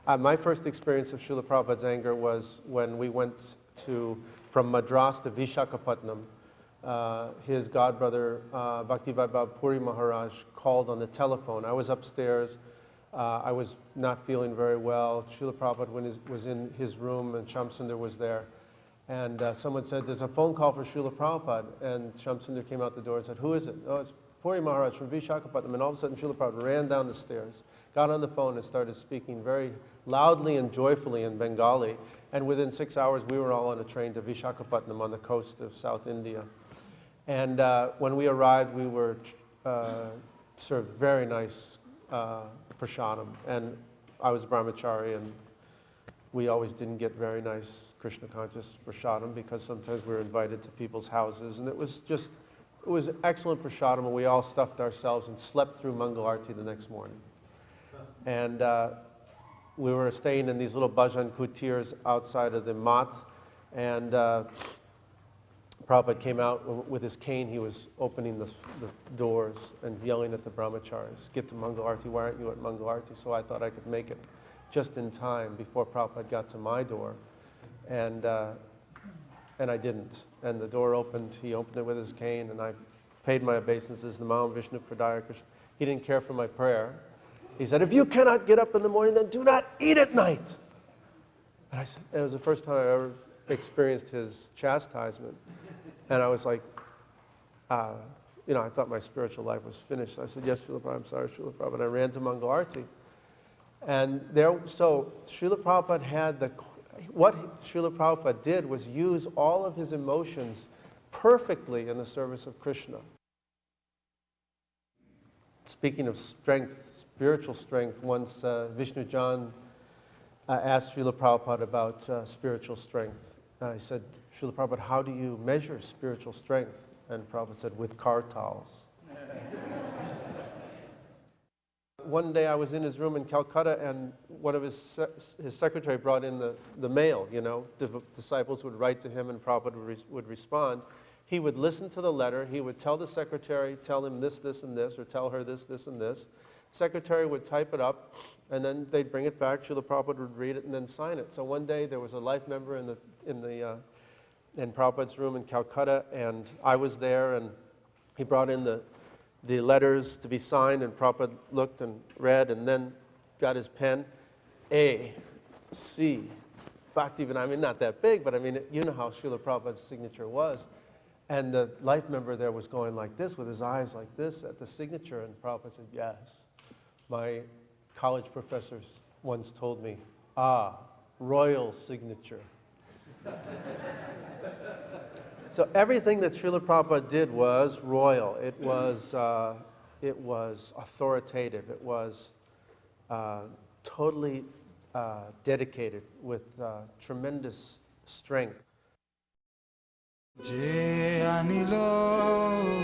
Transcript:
My first experience of Srila Prabhupada's anger was when we went from Madras to Vishakhapatnam. His godbrother, Bhaktivedanta Puri Maharaj, called on the telephone. I was upstairs. I was not feeling very well. Srila Prabhupada was in his room, and Shamsundar was there. And someone said, there's a phone call for Srila Prabhupada. And Shamsundar came out the door and said, who is it? Oh, it's Puri Maharaj from Vishakhapatnam. And all of a sudden, Srila Prabhupada ran down the stairs, got on the phone, and started speaking very loudly and joyfully in Bengali. And within 6 hours, we were all on a train to Vishakhapatnam on the coast of South India. And when we arrived, we were served very nice prasadam. And I was brahmachari, and we always didn't get very nice Krishna conscious prasadam because sometimes we were invited to people's houses. And it was excellent prasadam, and we all stuffed ourselves and slept through Mangal Arati the next morning. And we were staying in these little bhajan kutirs outside of the mat, and Prabhupada came out with his cane. He was opening the doors and yelling at the brahmacharis, get to Mangal Arati, why aren't you at Mangal Arati? So I thought I could make it just in time before Prabhupada got to my door, and I didn't. And the door opened, he opened it with his cane, and I paid my obeisances, Namam Vishnu Pradaya Krishna. He didn't care for my prayer. He said, if you cannot get up in the morning, then do not eat at night. And I said, it was the first time I ever experienced his chastisement. And I was like, I thought my spiritual life was finished. I said, yes, Srila Prabhupada, I'm sorry, Srila Prabhupada. And I ran to Mangal Arati. And so Srila Prabhupada what Srila Prabhupada did was use all of his emotions perfectly in the service of Krishna. Speaking of strength, spiritual strength, once Vishnu Jan asked Srila Prabhupada about spiritual strength. He said, Srila Prabhupada, how do you measure spiritual strength? And Prabhupada said, with kartals. One day I was in his room in Calcutta, and one of his secretary brought in the mail, The disciples would write to him, and Prabhupada would respond. He would listen to the letter. He would tell the secretary, tell him this, this, and this, or tell her this, this, and this. Secretary would type it up, and then they'd bring it back. Srila Prabhupada would read it and then sign it. So one day there was a life member in Prabhupada's room in Calcutta, and I was there, and he brought in the letters to be signed, and Prabhupada looked and read, and then got his pen. A, C, Bhaktivedanta, not that big, but you know how Srila Prabhupada's signature was. And the life member there was going like this, with his eyes like this at the signature, and Prabhupada said, yes. My college professors once told me, royal signature. So everything that Srila Prabhupada did was royal. It was authoritative. It was totally dedicated with tremendous strength. Je anilo